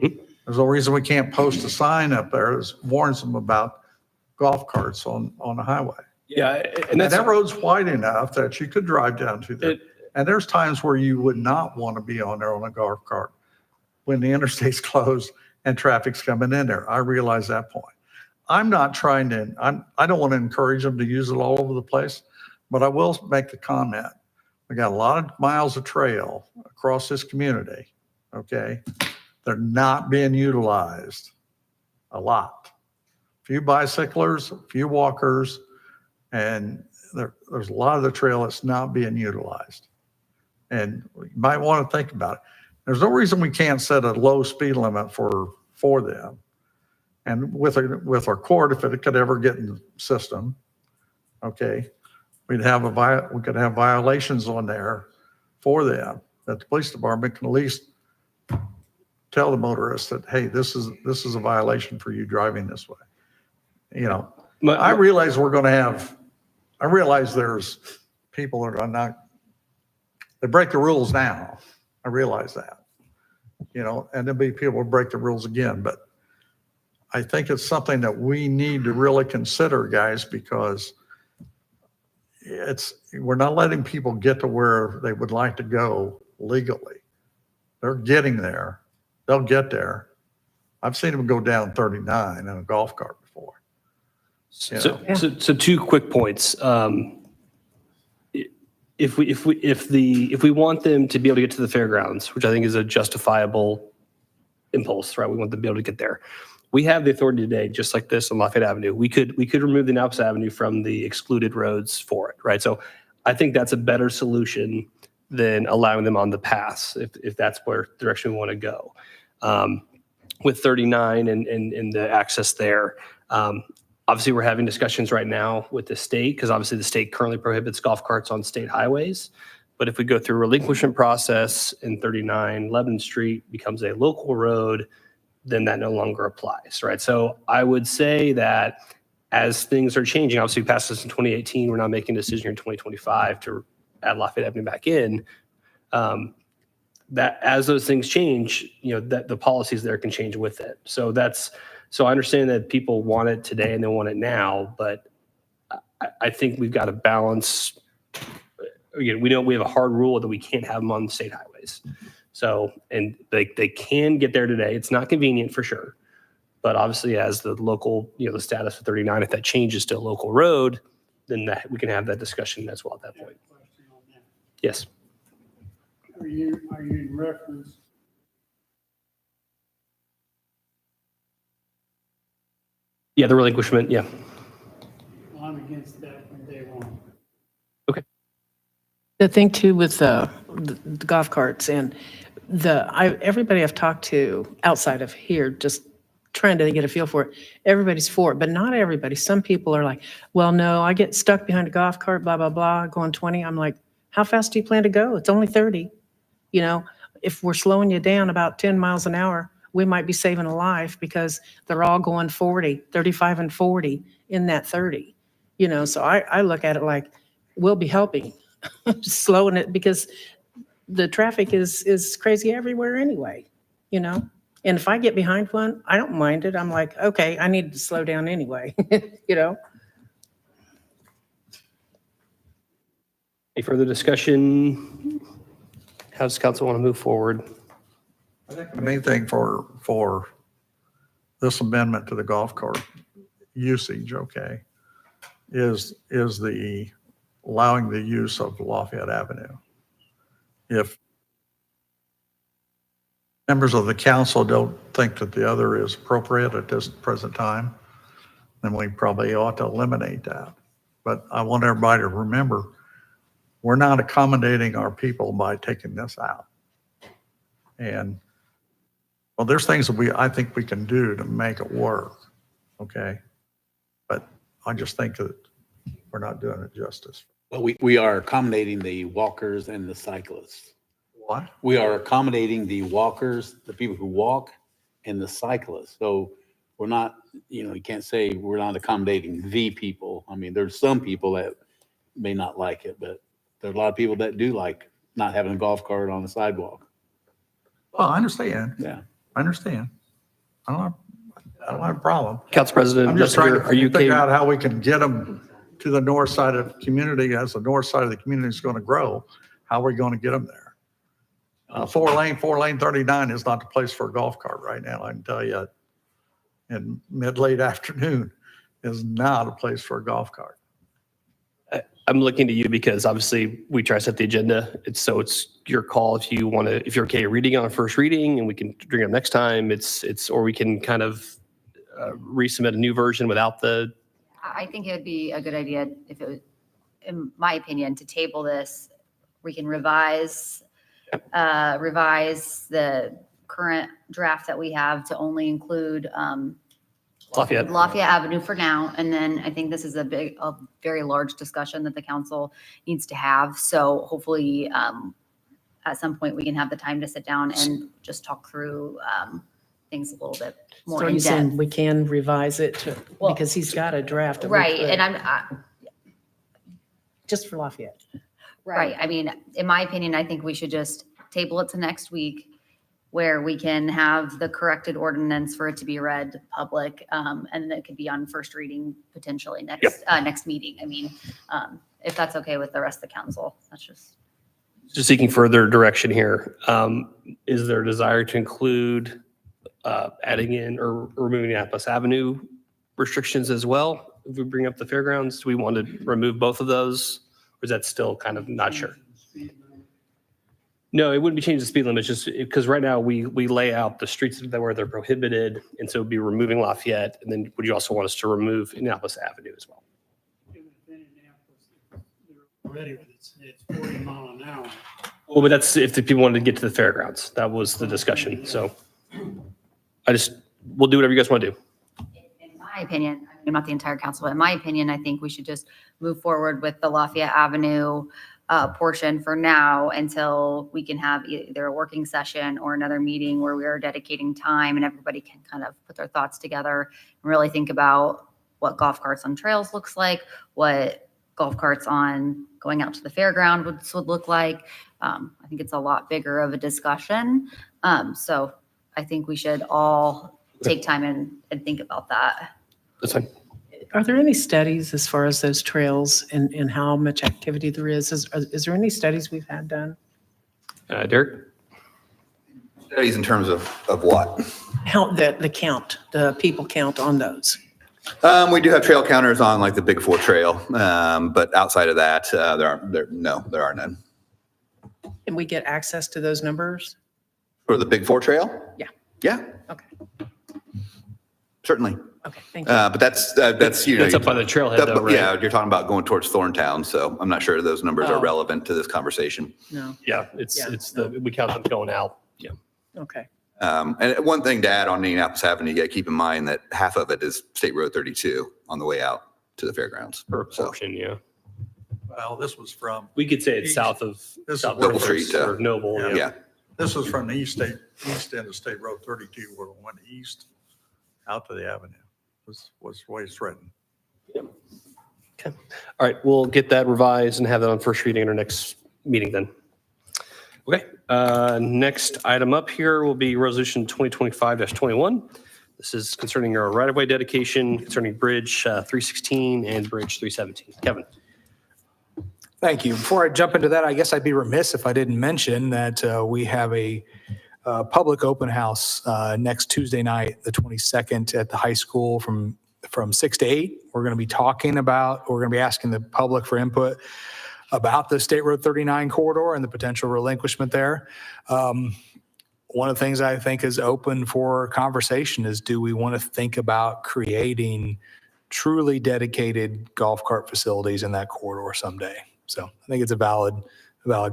There's no reason we can't post a sign up there that warns them about golf carts on the highway. Yeah, and that road's wide enough that you could drive down to there. And there's times where you would not want to be on there on a golf cart when the interstate's closed and traffic's coming in there. I realize that point. I'm not trying to, I don't want to encourage them to use it all over the place. But I will make the comment, we got a lot of miles of trail across this community, okay? They're not being utilized a lot. Few bicyclers, a few walkers, and there's a lot of the trail that's not being utilized. And you might want to think about it. There's no reason we can't set a low speed limit for them. And with our court, if it could ever get in the system, okay, we could have violations on there for them that the police department can at least tell the motorists that, hey, this is a violation for you driving this way. I realize there's people that they break the rules now. I realize that, and there'll be people who break the rules again, but I think it's something that we need to really consider, guys, because we're not letting people get to where they would like to go legally. They're getting there. They'll get there. I've seen them go down 39 in a golf cart before. So 2 quick points. If we want them to be able to get to the fairgrounds, which I think is a justifiable impulse, right? We want them to be able to get there. We have the authority today, just like this on Lafayette Avenue. We could remove the Indianapolis Avenue from the excluded roads for it, right? So I think that's a better solution than allowing them on the pass if that's where direction we want to go. With 39 and the access there, Obviously, we're having discussions right now with the state because obviously the state currently prohibits golf carts on state highways. But if we go through a relinquishment process and 39 Lebanon Street becomes a local road, then that no longer applies, right? So I would say that as things are changing, obviously we passed this in 2018, we're now making a decision here in 2025 to add Lafayette Avenue back in. That as those things change, that the policies there can change with it. So I understand that people want it today and they want it now, but I think we've got to balance. Again, we have a hard rule that we can't have them on state highways. So, and they can get there today. It's not convenient for sure. But obviously as the local, the status of 39, if that changes to a local road, then we can have that discussion as well at that point. Yes. Are you in reference? Yeah, the relinquishment, yeah. I'm against that from day one. The thing too with the golf carts and everybody I've talked to outside of here, just trying to get a feel for it, everybody's for it, but not everybody. Some people are like, well, no, I get stuck behind a golf cart, blah, blah, blah, going 20. I'm like, how fast do you plan to go? It's only 30. If we're slowing you down about 10 miles an hour, we might be saving a life because they're all going 40, 35 and 40 in that 30. So I look at it like we'll be helping. Slowing it because the traffic is crazy everywhere anyway, And if I get behind one, I don't mind it. I'm like, okay, I need to slow down anyway, Any further discussion? How does council want to move forward? I think the main thing for this amendment to the golf cart usage, okay, is the allowing the use of Lafayette Avenue. If members of the council don't think that the other is appropriate at this present time, then we probably ought to eliminate that. But I want everybody to remember, we're not accommodating our people by taking this out. And well, there's things that I think we can do to make it work, okay? But I just think that we're not doing it justice. Well, we are accommodating the walkers and the cyclists. What? We are accommodating the walkers, the people who walk, and the cyclists. So we're not, you can't say we're not accommodating the people. I mean, there's some people that may not like it, but there are a lot of people that do like not having a golf cart on the sidewalk. Well, I understand. Yeah. I understand. I don't have a problem. Council President, I'm just trying to are you okay? figure out how we can get them to the north side of the community. As the north side of the community is going to grow, how are we going to get them there? 4-lane 39 is not the place for a golf cart right now. I can tell you, in late afternoon is not a place for a golf cart. I'm looking to you because obviously we try to set the agenda. It's your call if you're okay reading on a first reading and we can bring it up next time. Or we can kind of resubmit a new version without the. I think it would be a good idea if it was, in my opinion, to table this. We can revise the current draft that we have to only include Lafayette Avenue for now. And then I think this is a very large discussion that the council needs to have. So hopefully at some point we can have the time to sit down and just talk through things a little bit more so in you saying depth. we can revise it because he's got a draft. That we Right. could- And just for Lafayette. right. I mean, in my opinion, I think we should just table it to next week where we can have the corrected ordinance for it to be read public. And then it could be on first reading potentially next meeting. I mean, if that's okay with the rest of the council, that's just seeking further direction here. Is there a desire to include adding in or removing Atlas Avenue restrictions as well? If we bring up the fairgrounds, do we want to remove both of those? Or is that still kind of not sure? No, it wouldn't be changing the speed limit, just because right now we lay out the streets where they're prohibited. And so it'd be removing Lafayette. And then would you also want us to remove Indianapolis Avenue as well? Already, it's 40 mile an hour. Well, but that's if the people wanted to get to the fairgrounds. That was the discussion. So we'll do whatever you guys want to do. in my opinion, I mean, not the entire council, but in my opinion, I think we should just move forward with the Lafayette Avenue portion for now until we can have either a working session or another meeting where we are dedicating time and everybody can kind of put their thoughts together and really think about what golf carts on trails looks like, what golf carts on going out to the fairground would look like. I think it's a lot bigger of a discussion. So I think we should all take time and think about that. That's fine. Are there any studies as far as those trails and how much activity there is? Is there any studies we've had done? Derek? Studies in terms of what? How, the count, the people count on those? We do have trail counters on like the Big Four Trail, but outside of that, there are none. Can we get access to those numbers? For the Big Four Trail? Yeah. Yeah. Okay. Certainly. Okay, thank you. But that's That's up by the trailhead though, right? Yeah, you're talking about going towards Thorntown, so I'm not sure those numbers are relevant to this conversation. No, Yeah, we count them going out. Yeah. okay. And one thing to add on Indianapolis Avenue, you got to keep in mind that half of it is State Road 32 on the way out to the fairgrounds. Per portion, yeah. Well, this was from, We could say it's south of This is South Noble Princess Street, or Noble. Yeah. Yeah. this was from the east end of State Road 32, where it went east out to the avenue. Was the way it's written. Okay. All right, we'll get that revised and have that on first reading in our next meeting then. Okay, next item up here will be Resolution 2025-21. This is concerning our right-of-way dedication concerning Bridge 316 and Bridge 317. Kevin. Thank you. Before I jump into that, I guess I'd be remiss if I didn't mention that we have a public open house next Tuesday night, the 22nd, at the high school from 6 to 8. We're going to be asking the public for input about the State Road 39 corridor and the potential relinquishment there. One of the things I think is open for conversation is, do we want to think about creating truly dedicated golf cart facilities in that corridor someday? So I think it's a valid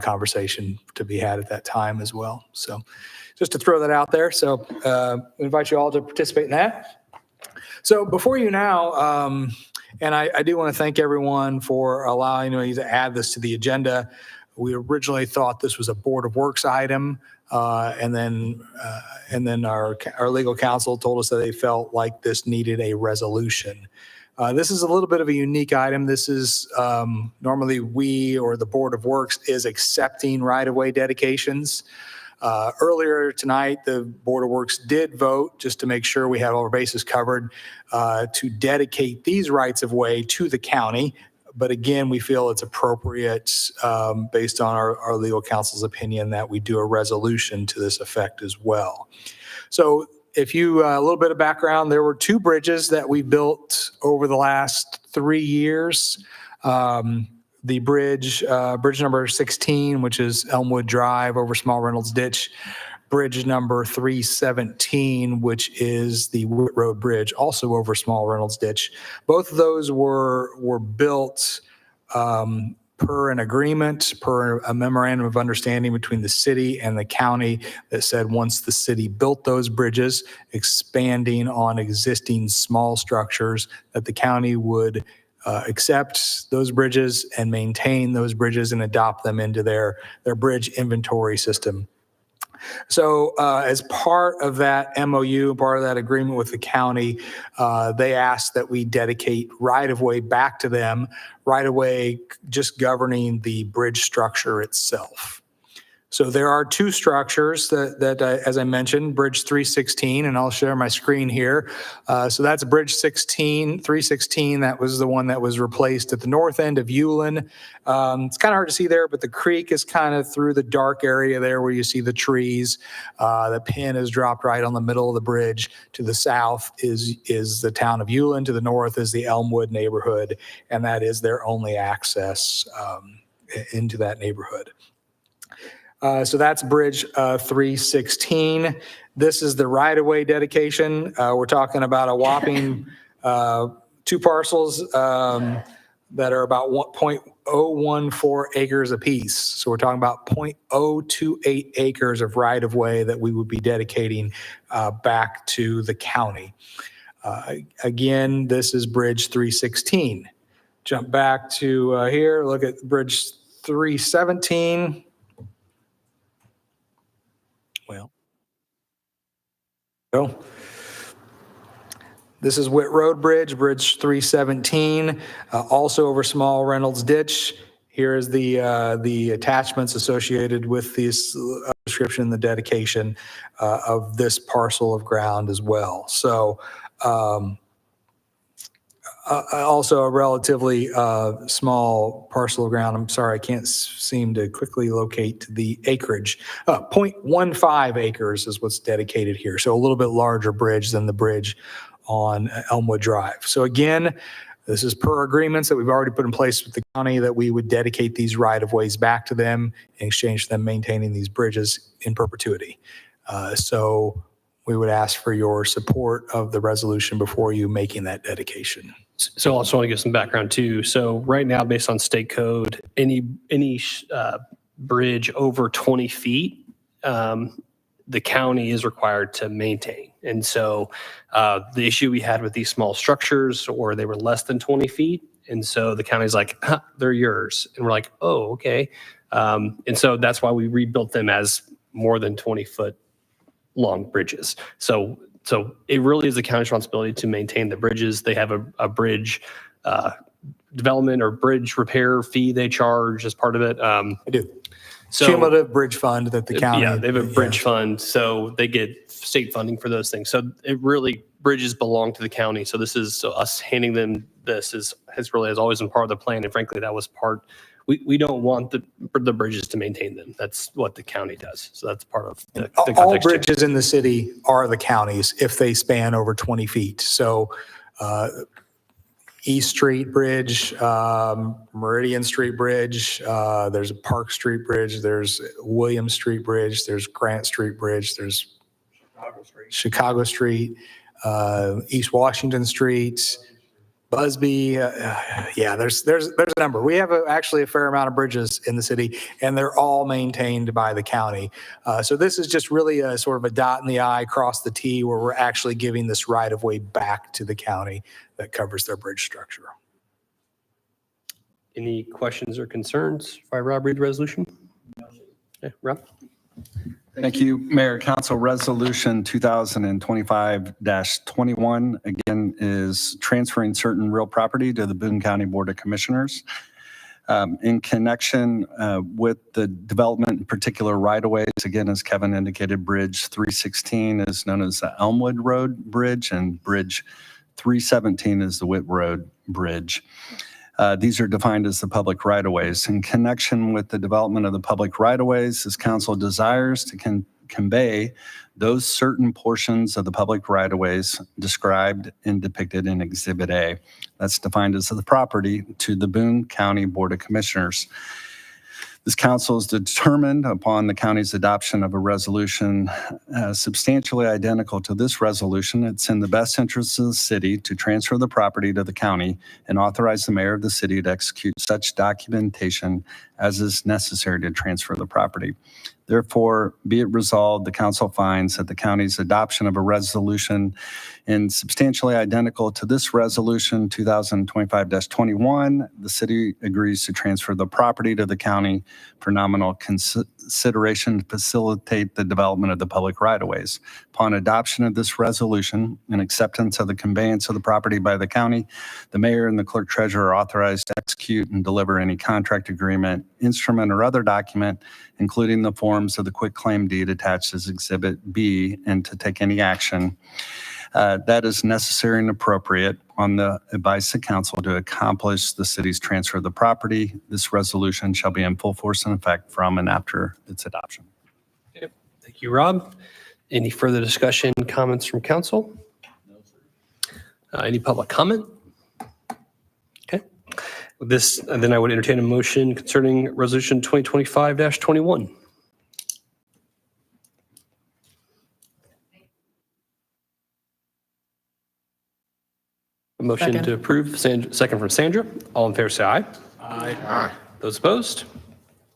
conversation to be had at that time as well. So just to throw that out there. So we invite you all to participate in that. So before you now, and I do want to thank everyone for allowing me to add this to the agenda. We originally thought this was a Board of Works item, and then our legal counsel told us that they felt like this needed a resolution. This is a little bit of a unique item. This is normally we or the Board of Works is accepting right-of-way dedications. Earlier tonight, the Board of Works did vote, just to make sure we have all our bases covered, to dedicate these rights-of-way to the county. But again, we feel it's appropriate, based on our legal counsel's opinion, that we do a resolution to this effect as well. So if you, a little bit of background, there were two bridges that we built over the last 3 years. The bridge number 16, which is Elmwood Drive over Small Reynolds Ditch. Bridge number 317, which is the Wood Road Bridge, also over Small Reynolds Ditch. Both of those were built per an agreement, per a memorandum of understanding between the city and the county that said once the city built those bridges, expanding on existing small structures, that the county would accept those bridges and maintain those bridges and adopt them into their bridge inventory system. So as part of that MOU, part of that agreement with the county, they asked that we dedicate right-of-way back to them, right-of-way just governing the bridge structure itself. So there are two structures that as I mentioned, Bridge 316, and I'll share my screen here. So that's Bridge 316. That was the one that was replaced at the north end of Ulen. It's kind of hard to see there, but the creek is kind of through the dark area there where you see the trees. The pin is dropped right on the middle of the bridge. To the south is the town of Ulen. To the north is the Elmwood neighborhood, and that is their only access into that neighborhood. So that's Bridge 316. This is the right-of-way dedication. We're talking about a whopping 2 parcels that are about 0.014 acres apiece. So we're talking about 0.028 acres of right-of-way that we would be dedicating back to the county. Again, this is Bridge 316. Jump back to here, look at Bridge 317. Well, so this is Witt Road Bridge, Bridge 317, also over Small Reynolds Ditch. Here is the attachments associated with this description, the dedication of this parcel of ground as well. So also a relatively small parcel of ground. I'm sorry, I can't seem to quickly locate the acreage. 0.15 acres is what's dedicated here. So a little bit larger bridge than the bridge on Elmwood Drive. So again, this is per agreements that we've already put in place with the county that we would dedicate these right-of-ways back to them in exchange for them maintaining these bridges in perpetuity. So we would ask for your support of the resolution before you making that dedication. So I also want to give some background too. So right now, based on state code, any bridge over 20 feet, the county is required to maintain. And so the issue we had with these small structures, or they were less than 20 feet. And so the county's like, they're yours. And we're like, oh, okay. And so that's why we rebuilt them as more than 20-foot long bridges. So it really is the county's responsibility to maintain the bridges. They have a bridge development or bridge repair fee they charge as part of it. I do. So, cumulative bridge fund that the county. Yeah, they have a bridge fund, so they get state funding for those things. So it really, bridges belong to the county. So this is, so us handing them this has always been part of the plan. And frankly, that was part, we don't want the bridges to maintain them. That's what the county does. So that's part of the All context here. bridges in the city are the county's if they span over 20 feet. So East Street Bridge, Meridian Street Bridge, there's a Park Street Bridge, there's William Street Bridge, there's Grant Street Bridge, there's Chicago Street, East Washington Street, Busby. Yeah, there's a number. We have actually a fair amount of bridges in the city, and they're all maintained by the county. So this is just really a sort of a dot in the I, cross the T, where we're actually giving this right of way back to the county that covers their bridge structure. Any questions or concerns if I read the resolution? Okay, Rob? Thank you, Mayor, Council. Resolution 2025-21, again, is transferring certain real property to the Boone County Board of Commissioners. In connection with the development, in particular right-of-ways, again, as Kevin indicated, Bridge 316 is known as the Elmwood Road Bridge, and Bridge 317 is the Witt Road Bridge. These are defined as the public right-of-ways. In connection with the development of the public right-of-ways, this council desires to convey those certain portions of the public right-of-ways described and depicted in Exhibit A. That's defined as the property to the Boone County Board of Commissioners. This council is determined upon the county's adoption of a resolution substantially identical to this resolution. It's in the best interest of the city to transfer the property to the county and authorize the mayor of the city to execute such documentation as is necessary to transfer the property. Therefore, be it resolved, the council finds that the county's adoption of a resolution in substantially identical to this resolution 2025-21, the city agrees to transfer the property to the county for nominal consideration to facilitate the development of the public right-of-ways. Upon adoption of this resolution and acceptance of the conveyance of the property by the county, the mayor and the clerk treasurer are authorized to execute and deliver any contract agreement, instrument, or other document, including the forms of the quitclaim deed attached as Exhibit B, and to take any action that is necessary and appropriate on the advice of council to accomplish the city's transfer of the property. This resolution shall be in full force and effect from and after its adoption. Okay. Thank you, Rob. Any further discussion, comments from council? Any public comment? Okay. With this, then I would entertain a motion concerning resolution 2025-21. A motion Second. to approve, second from Sandra. All in favor, say aye. Aye. Those opposed?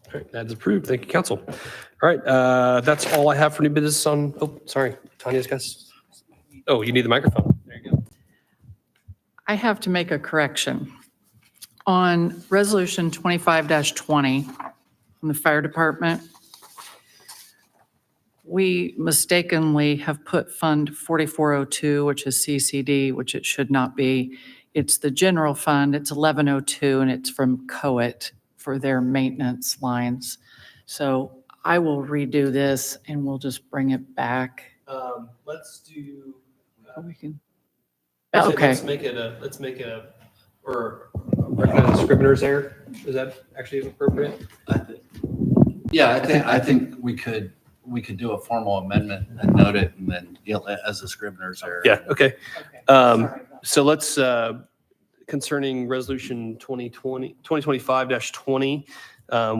All right, that's approved. Thank you, council. All right, that's all I have for new business on, oh, sorry, Tanya's got, oh, you need the microphone. There you go. I have to make a correction. On Resolution 25-20 from the Fire Department, we mistakenly have put Fund 4402, which is CCD, which it should not be. It's the general fund, it's 1102, and it's from COIT for their maintenance lines. So I will redo this and we'll just bring it back. Let's do. We can. Actually, Okay. Let's make it a, or recommend a scrivener's error. Is that actually appropriate? Yeah, I think we could do a formal amendment and note it and then as a scrivener's error. Yeah, okay. So let's, concerning resolution 2025-20,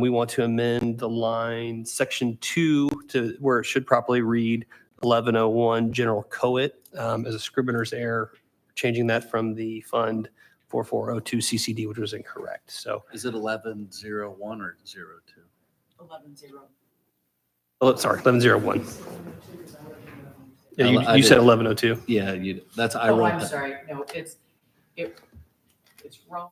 we want to amend the line section 2 to where it should properly read 1101 general COIT as a scrivener's error, changing that from the fund 4402 CCD, which was incorrect. So, Is it 1101 or 02? 11-0. oh, sorry, 1101. Yeah, I you said did. 1102. Yeah, I Oh, wrote I'm that. sorry. No, it's wrong.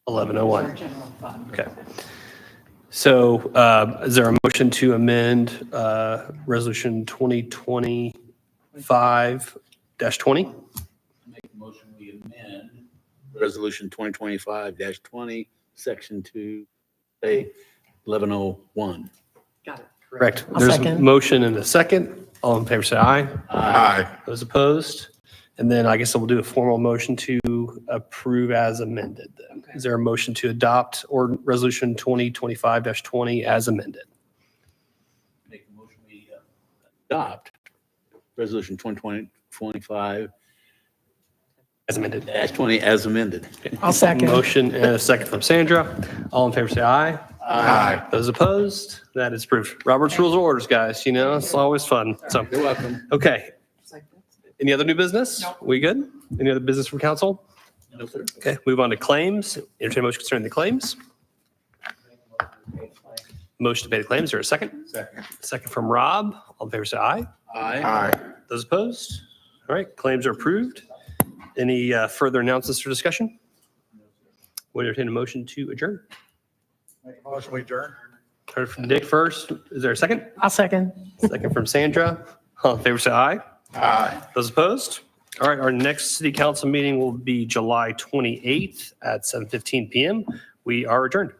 1101. General fund. Okay. So is there a motion to amend resolution 2025-20? Make a motion, we amend Resolution 2025-20, Section 2, say 1101. Got it. Correct. I'll There's a second. motion and a second. All in favor, say aye. Aye. Those opposed? And then I guess we'll do a formal motion to approve as amended then. Is there a motion to adopt or resolution 2025-20 as amended? Make a motion, we adopt Resolution 2025-20 As amended. as amended. I'll second. Motion and a second from Sandra. All in favor, say aye. Aye. Those opposed? That is approved. Robert's Rules of Orders, guys, you know, it's always fun. So, You're welcome. okay. It's like this. Any other new business? No. We good? Any other business from council? No, sir. Okay, move on to claims. Entertain a motion concerning the claims. Motion to pay the claims. Is there a second? Second. Second from Rob. All in favor, say aye. Aye. Those opposed? All right, claims are approved. Any further announcements or discussion? Would entertain a motion to adjourn. Make a motion, we adjourn. Heard from Dick first. Is there a second? I'll second. Second from Sandra. All in favor, say aye. Aye. Those opposed? All right, our next city council meeting will be July 28th at 7:15 PM. We are adjourned.